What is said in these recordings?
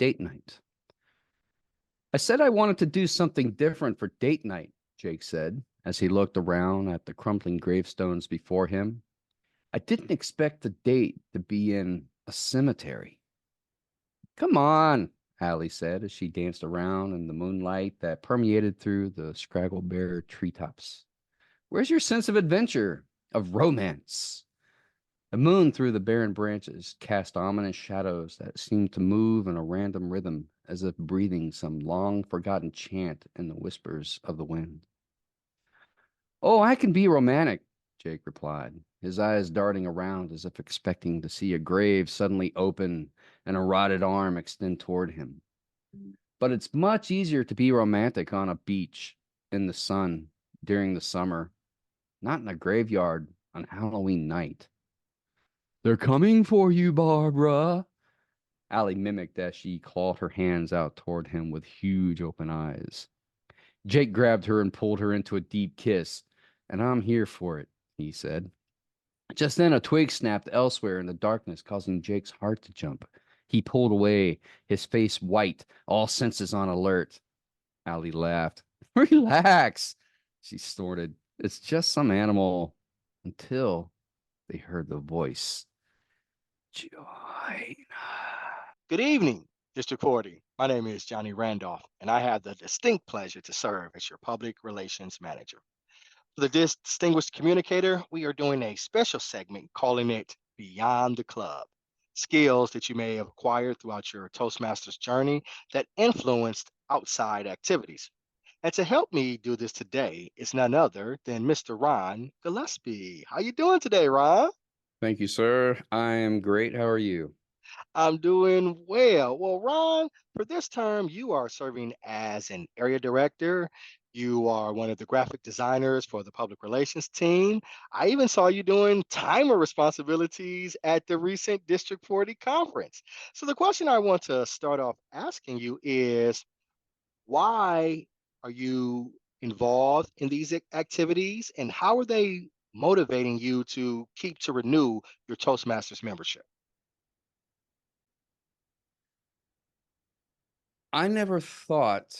date night. I said I wanted to do something different for date night, Jake said, as he looked around at the crumbling gravestones before him. I didn't expect the date to be in a cemetery. Come on, Allie said as she danced around in the moonlight that permeated through the scraggle-bare treetops. Where's your sense of adventure, of romance? The moon through the barren branches cast ominous shadows that seemed to move in a random rhythm, as if breathing some long-forgotten chant in the whispers of the wind. Oh, I can be romantic, Jake replied, his eyes darting around as if expecting to see a grave suddenly open and a rotted arm extend toward him. But it's much easier to be romantic on a beach, in the sun, during the summer, not in a graveyard on Halloween night. They're coming for you, Barbara. Allie mimicked as she clawed her hands out toward him with huge open eyes. Jake grabbed her and pulled her into a deep kiss. And I'm here for it, he said. Just then a twig snapped elsewhere in the darkness, causing Jake's heart to jump. He pulled away, his face white, all senses on alert. Allie laughed. Relax, she snorted. It's just some animal. Until they heard the voice. Join. Good evening, District 40. My name is Johnny Randolph, and I have the distinct pleasure to serve as your public relations manager. For the Distinguished Communicator, we are doing a special segment calling it Beyond the Club. Skills that you may have acquired throughout your Toastmasters journey that influenced outside activities. And to help me do this today is none other than Mr. Ron Gillespie. How you doing today, Ron? Thank you, sir. I am great. How are you? I'm doing well. Well, Ron, for this term, you are serving as an area director. You are one of the graphic designers for the public relations team. I even saw you doing timer responsibilities at the recent District 40 conference. So, the question I want to start off asking you is why are you involved in these activities and how are they motivating you to keep to renew your Toastmasters membership? I never thought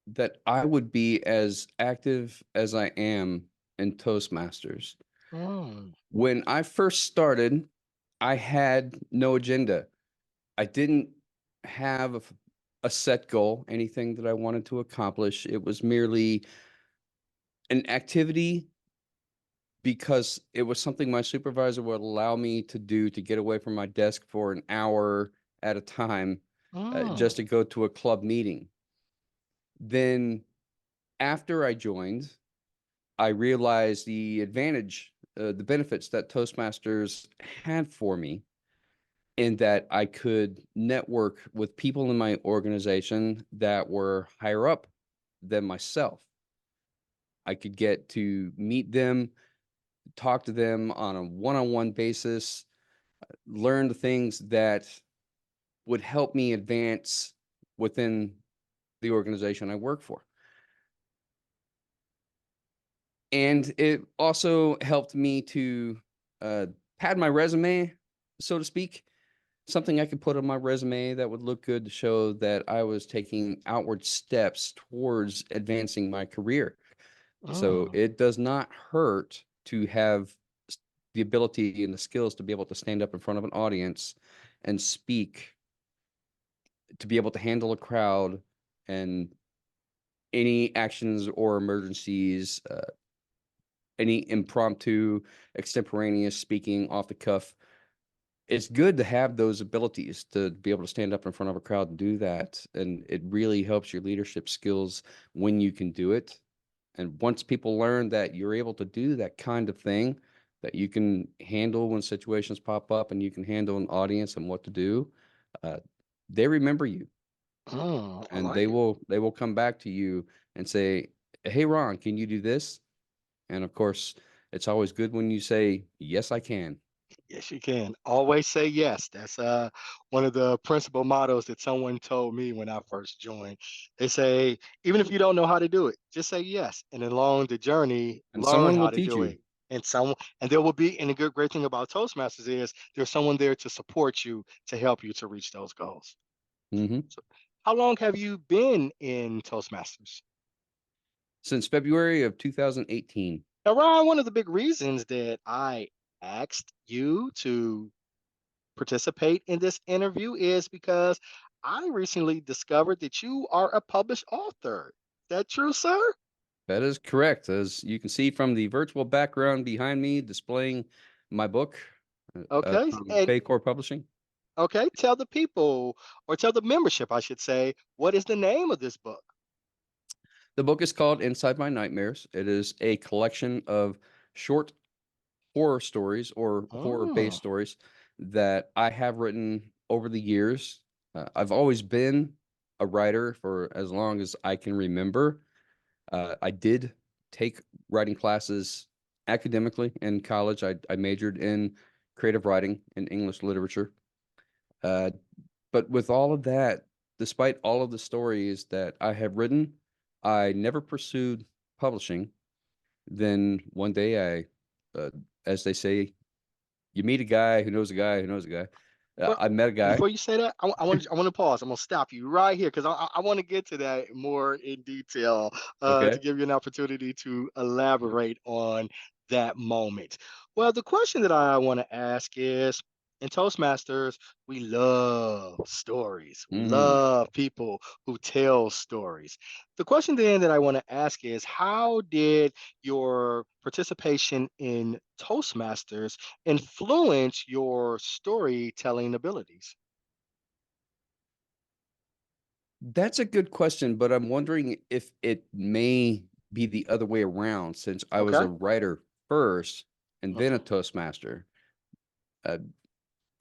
that I would be as active as I am in Toastmasters. Mm. When I first started, I had no agenda. I didn't have a set goal, anything that I wanted to accomplish. It was merely an activity because it was something my supervisor would allow me to do to get away from my desk for an hour at a time, just Mm. to go to a club meeting. Then after I joined, I realized the advantage, the benefits that Toastmasters had for me, in that I could network with people in my organization that were higher up than myself. I could get to meet them, talk to them on a one-on-one basis, learn the things that would help me advance within the organization I work for. And it also helped me to pad my resume, so to speak, something I could put on my resume that would look good to show that I was taking outward steps towards advancing my career. So Mm. it does not hurt to have the ability and the skills to be able to stand up in front of an audience and speak, to be able to handle a crowd and any actions or emergencies, any impromptu, extemporaneous speaking off the cuff. It's good to have those abilities to be able to stand up in front of a crowd and do that. And it really helps your leadership skills when you can do it. And once people learn that you're able to do that kind of thing, that you can handle when situations pop up and you can handle an audience and what to do, uh, they remember you, I and like it. they will come back to you and say, "Hey, Ron, can you do this?" And of course, it's always good when you say, "Yes, I can." Yes, you can. Always say yes. That's one of the principal mottos that someone told me when I first joined. They say, even if you don't know how to do it, just say yes. And along the journey, And learn someone how will to teach do you. it. And there will be, and the good great thing about Toastmasters is there's someone there to support you to help you to reach those goals. Hmm. So how long have you been in Toastmasters? Since February of 2018. Now, Ryan, one of the big reasons that I asked you to participate in this interview is because I recently discovered that you are a published author. Is that true, sir? That is correct. As you can see from the virtual background behind me displaying my book Okay. from And Paycor Publishing. okay, tell the people or tell the membership, I should say, what is the name of this book? The book is called Inside My Nightmares. It is a collection of short horror stories or horror-based Oh, stories that I have written over the years. I've always been a writer for as long as I can remember. I did take writing classes academically in college. I majored in creative writing and English literature. Uh, but with all of that, despite all of the stories that I have written, I never pursued publishing. Then one day uh, as they say, you meet a guy who knows a guy who knows a guy. well, I met a guy. before you say that, I want to pause. I'm gonna stop you right here because I want to get to that more in detail to Okay. give you an opportunity to elaborate on that moment. Well, the question that I want to ask is, in Toastmasters, we love stories. We Mm. love people who tell stories. The question then that I want to ask is, how did your participation in Toastmasters influence your storytelling abilities? That's a good question, but I'm wondering if it may be the other way around since I was a Okay. writer first and then Mhm. a Toastmaster. Uh,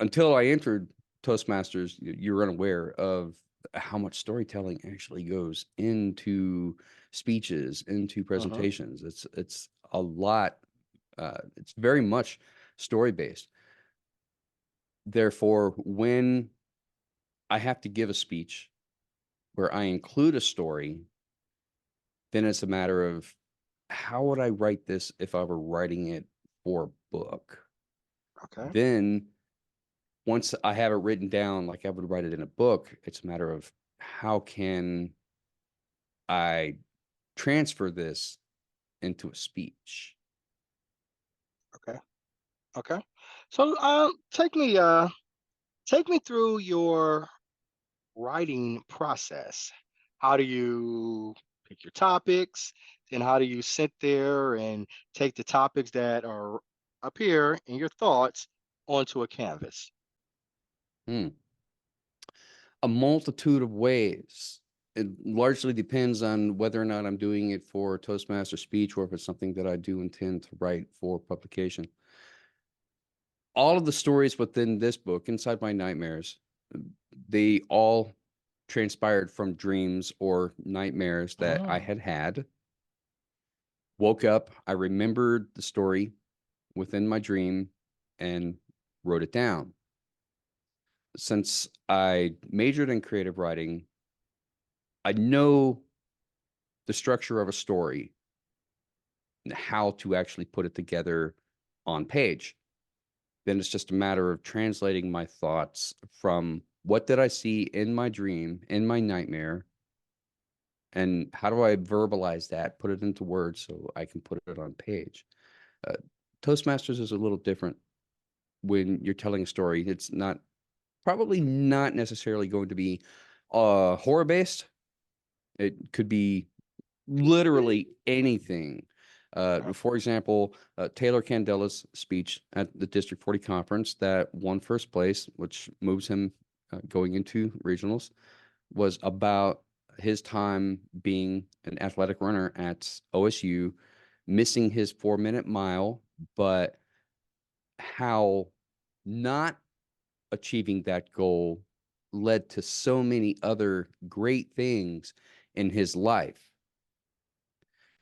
until I entered Toastmasters, you're unaware of how much storytelling actually goes into speeches, into Mhm. presentations. It's a lot. It's very much story based. Therefore, when I have to give a speech where I include a story, then it's a matter of how would I write this if I were writing it for a book? Okay. Then once I have it written down like I would write it in a book, it's a matter of how can I transfer this into a speech? Okay. Okay. So, take me through your writing process. How do you pick your topics? And how do you sit there and take the topics that are up here in your thoughts onto a canvas? Hmm. A multitude of ways. It largely depends on whether or not I'm doing it for Toastmaster speech or if it's something that I do intend to write for publication. All of the stories within this book, Inside My Nightmares, they all transpired from dreams or nightmares that I Mm, had had. Woke up, I remembered the story within my dream and wrote it down. Since I majored in creative writing, I know the structure of a story and how to actually put it together on page. Then it's just a matter of translating my thoughts from what did I see in my dream, in my nightmare, and how do I verbalize that, put it into words so I can put it on page. Uh, Toastmasters is a little different when you're telling a story. It's not probably not necessarily going to be horror based. It could be literally anything. okay. For example, Taylor Candela's speech at the District 40 conference that won first place, which moves him going into regionals, was about his time being an athletic runner at OSU, missing his 4 minute mile, but how not achieving that goal led to so many other great things in his life.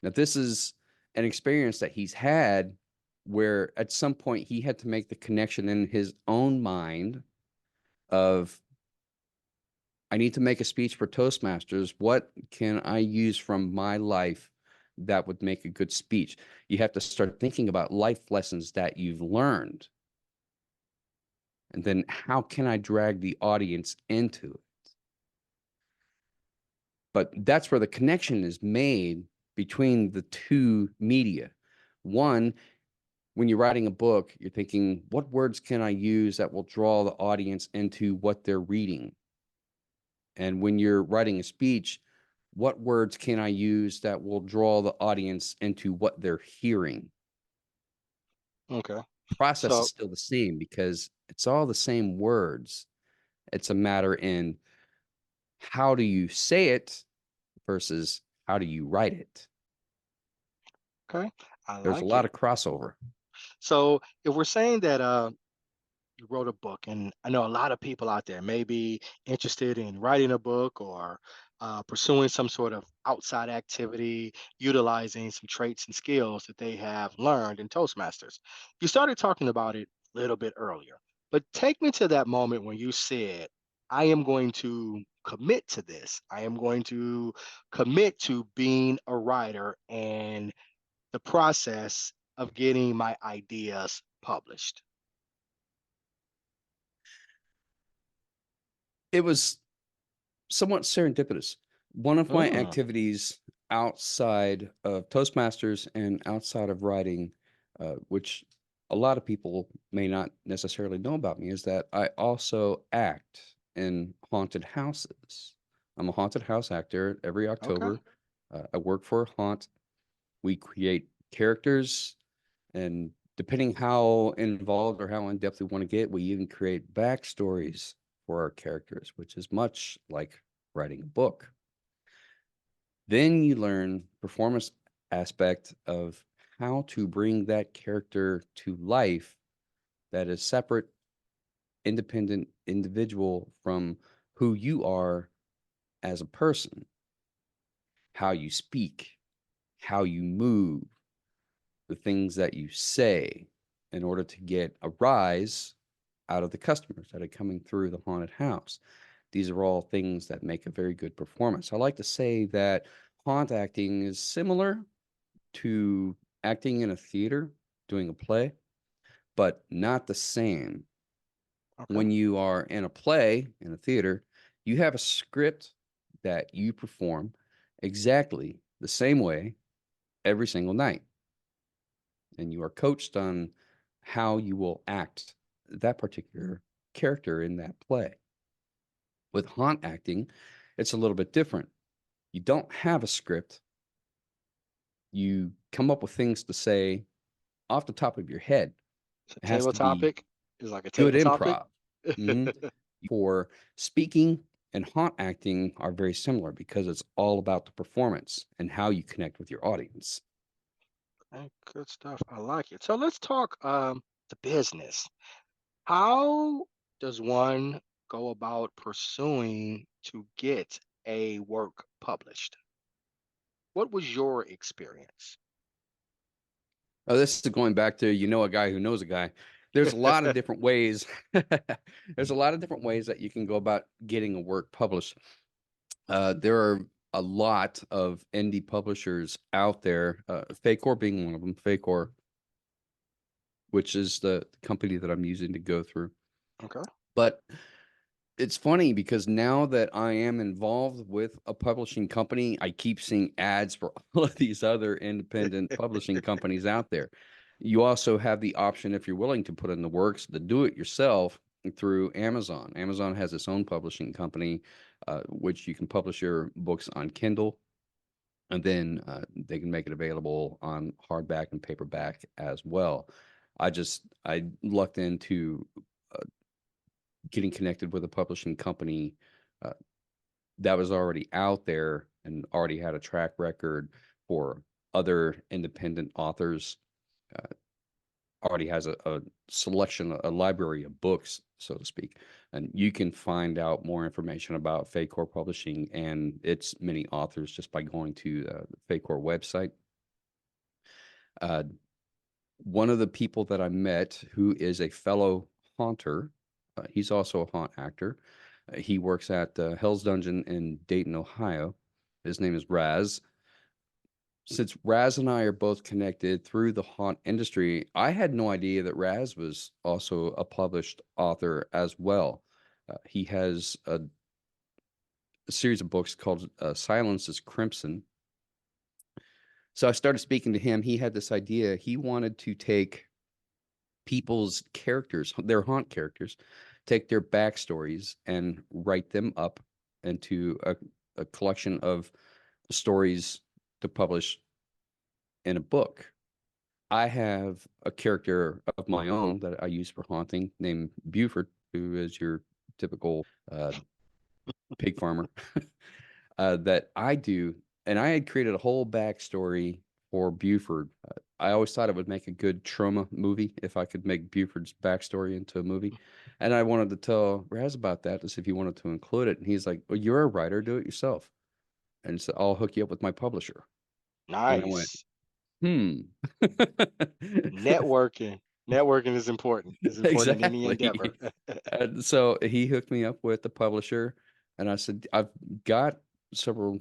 Now, this is an experience that he's had where at some point he had to make the connection in his own mind of, I need to make a speech for Toastmasters. What can I use from my life that would make a good speech? You have to start thinking about life lessons that you've learned. And then how can I drag the audience into it? But that's where the connection is made between the two media. One, when you're writing a book, you're thinking, what words can I use that will draw the audience into what they're reading? And when you're writing a speech, what words can I use that will draw the audience into what they're hearing? Okay. Process is So, still the same because it's all the same words. It's a matter in how do you say it versus how do you write it. okay, I There's a like lot it. of crossover. So, if we're saying that you wrote a book, and I know a lot of people out there may be interested in writing a book or pursuing some sort of outside activity, utilizing some traits and skills that they have learned in Toastmasters. You started talking about it a little bit earlier, but take me to that moment when you said, I am going to commit to this. I am going to commit to being a writer and the process of getting my ideas published. It was somewhat serendipitous. One of my Mm, activities outside of Toastmasters and outside of writing, which a lot of people may not necessarily know about me, is that I also act in haunted houses. I'm a haunted house actor every okay. October. I work for a haunt. We create characters, and depending how involved or how in depth we want to get, we even create backstories for our characters, which is much like writing a book. Then you learn performance aspect of how to bring that character to life that is separate, independent individual from who you are as a person, how you speak, how you move, the things that you say in order to get a rise out of the customers that are coming through the haunted house. These are all things that make a very good performance. I like to say that haunt acting is similar to acting in a theater, doing a play, but not the same. Okay. When you are in a play in a theater, you have a script that you perform exactly the same way every single night. And you are coached on how you will act that particular character in that play. With haunt acting, it's a little bit different. You don't have a script. You come up with things to say off the top of your head. So It has table to be topic is like a good table topic. improv. Mhm. For speaking and haunt acting are very similar because it's all about the performance and how you connect with your audience. Okay, good stuff. I like it. So let's talk the business. How does one go about pursuing to get a work published? What was your experience? Oh, this is going back to a guy who knows a guy. There's a lot of different ways. There's a lot of different ways that you can go about getting a work published. There are a lot of indie publishers out there, Facor being one of them, Facor, which is the company that I'm using to go through. Okay. But it's funny because now that I am involved with a publishing company, I keep seeing ads for all of these other independent publishing companies out there. You also have the option, if you're willing to put in the works, to do it yourself through Amazon. Amazon has its own publishing company, which you can publish your books on Kindle, and then they can make it available on hardback and paperback as well. I lucked into getting connected with a publishing company uh, that was already out there and already had a track record for other independent authors. Uh, Already has a selection, a library of books, so to speak. And you can find out more information about Facor Publishing and its many authors just by going to the Facor website. Uh, One of the people that I met who is a fellow haunter, he's also a haunt actor. He works at Hell's Dungeon in Dayton, Ohio. His name is Raz. Since Raz and I are both connected through the haunt industry, I had no idea that Raz was also a published author as well. He has a series of books called Silence is Crimson. So I started speaking to him. He had this idea. He wanted to take people's characters, their haunt characters, take their backstories and write them up into a collection of stories to publish in a book. I have a character of my own that I use for haunting named Buford, who is your typical pig farmer that I do. And I had created a whole backstory for Buford. I always thought it would make a good trauma movie if I could make Buford's backstory into a movie. And I wanted to tell Raz about that to see if he wanted to include it. And he's like, well, you're a writer, do it yourself. And so I'll hook you up with my publisher. And I went, Nice. hmm. Networking. Networking is important. It's important in any Exactly. endeavor. And so he hooked me up with the publisher, and I said, I've got several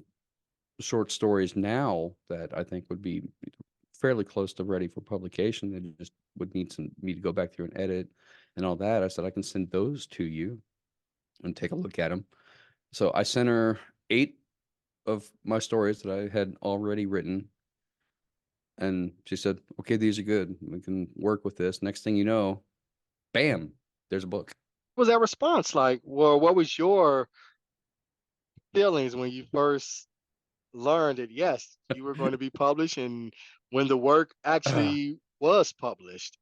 short stories now that I think would be fairly close to ready for publication. They just would need me to go back through and edit and all that. I said, I can send those to you and take a look at them. So I sent her 8 of my stories that I had already written. And she said, okay, these are good. We can work with this. Next thing you know, bam, there's a book. What was that response like? Well, what was your feelings when you first learned that yes, you were going to be published and when the work actually was published?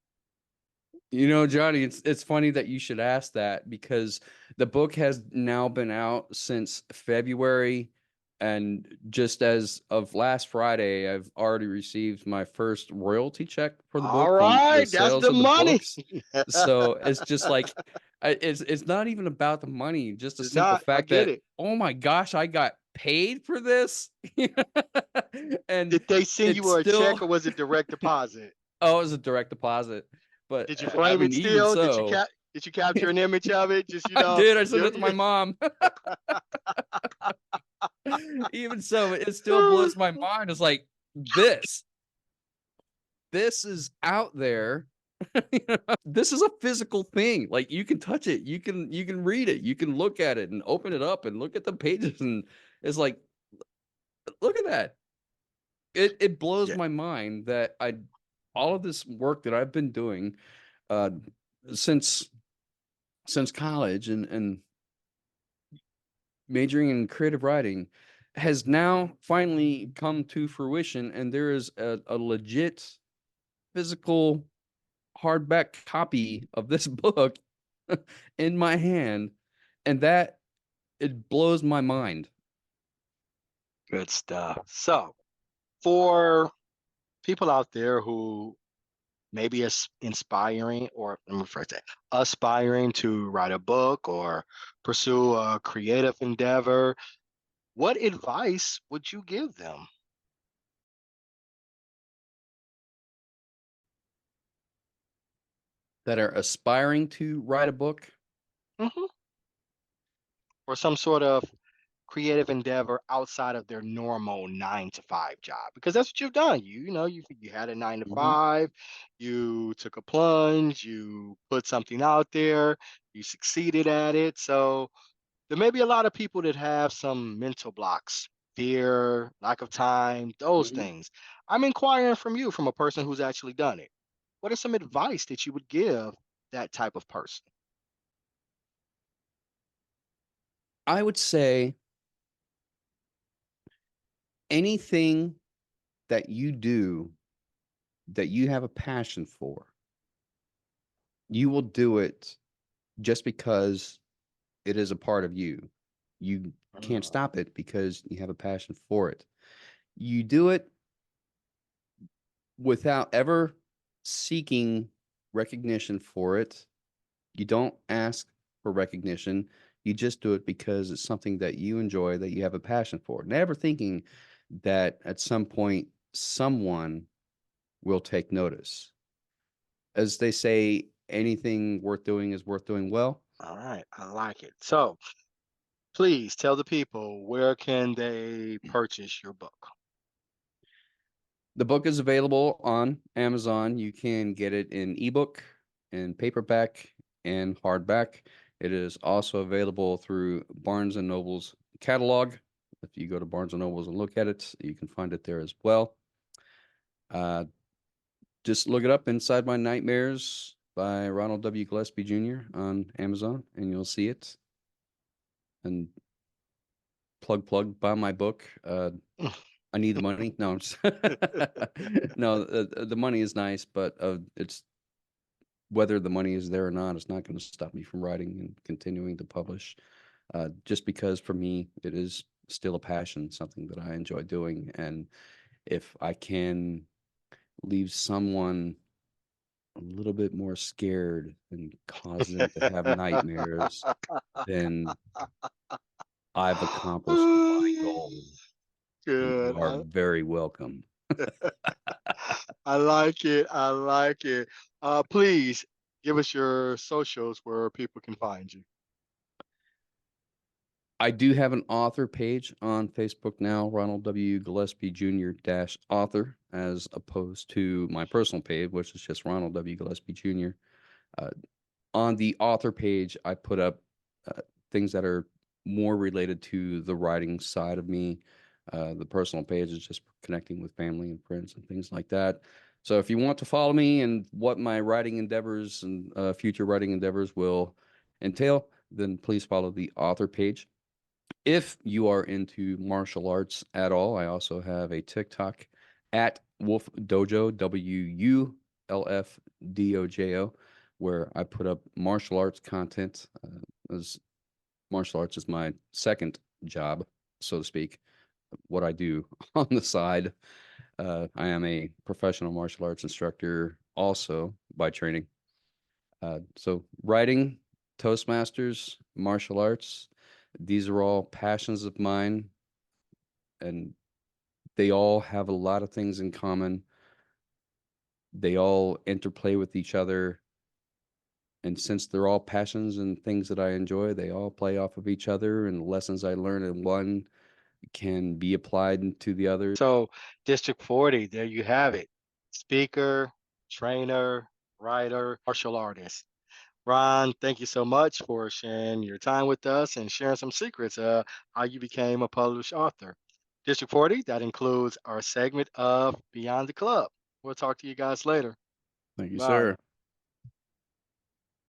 Johnny, it's funny that you should ask that because the book has now been out since February, and just as of last Friday, I've already received my first royalty check for the All book from the right, that's sales the of the money. books. So it's just like it's not even about the money, just the It's simple not. I fact get that, it. oh my gosh, I got paid for this. And Did they send it's you a still, check or was it direct deposit? oh, it was a direct deposit. But Did you I frame mean, it even still? so, Did you capture an image of it? Just I did. I sent your it to my mom. Even so, it still blows my mind. It's like this. This is out there. This is a physical thing. Like you can touch it, you can read it, you can look at it and open it up and look at the pages, and it's like, look at that. It blows yeah. my mind that I all of this work that I've been doing uh since college and majoring in creative writing has now finally come to fruition, and there is a legit physical hardback copy of this book in my hand, and that it blows my mind. Good stuff. So, for people out there who maybe is inspiring, or let me rephrase that, aspiring to write a book or pursue a creative endeavor, what advice would you give them? That are aspiring to write a book. Mhm. Or some sort of creative endeavor outside of their normal 9 to 5 job, because that's what you've done. You had a nine to Mhm. five, you took a plunge, you put something out there, you succeeded at it. So there may be a lot of people that have some mental blocks, fear, lack of time, those Mhm. things. I'm inquiring from you, from a person who's actually done it. What is some advice that you would give that type of person? I would say anything that you do that you have a passion for, you will do it just because it is a part of you. You can't Mm, stop it because you have a passion for it. You do it without ever seeking recognition for it. You don't ask for recognition. You just do it because it's something that you enjoy, that you have a passion for. Never thinking that at some point someone will take notice. As they say, anything worth doing is worth doing well. all right, I like it. So please tell the people, where can they purchase your book? The book is available on Amazon. You can get it in ebook, in paperback, and hardback. It is also available through Barnes and Noble's catalog. If you go to Barnes and Nobles and look at it, you can find it there as well. Uh, just look it up, Inside My Nightmares by Ronald W Gillespie Jr. on Amazon, and you'll see it. And buy my book. I need the money. No, I'm just no. The money is nice, but it's whether the money is there or not, it's not going to stop me from writing and continuing to publish. Just because for me, it is still a passion, something that I enjoy doing, and if I can leave someone a little bit more scared and cause them to have nightmares, then I've accomplished my goal, and Good. you are very welcome. I like it. I like it. Please give us your socials where people can find you. I do have an author page on Facebook now, Ronald W. Gillespie Jr. dash author, as opposed to my personal page, which is just Ronald W. Gillespie Jr. Uh, on the author page, I put up things that are more related to the writing side of me. The personal page is just connecting with family and friends and things like that. So if you want to follow me and what my writing endeavors and future writing endeavors will entail, then please follow the author page. If you are into martial arts at all, I also have a TikTok at Wolf Dojo, WULFDOJO, where I put up martial arts content. As martial arts is my second job, so to speak, what I do on the side. I am a professional martial arts instructor also by training. So writing, Toastmasters, martial arts, these are all passions of mine, and they all have a lot of things in common. They all interplay with each other. And since they're all passions and things that I enjoy, they all play off of each other. And the lessons I learn in one can be applied to the other. So, District 40, there you have it. Speaker, trainer, writer, martial artist. Ron, thank you so much for sharing your time with us and sharing some secrets how you became a published author. District 40, that includes our segment of Beyond the Club. We'll talk to you guys later. Thank you, Bye. sir.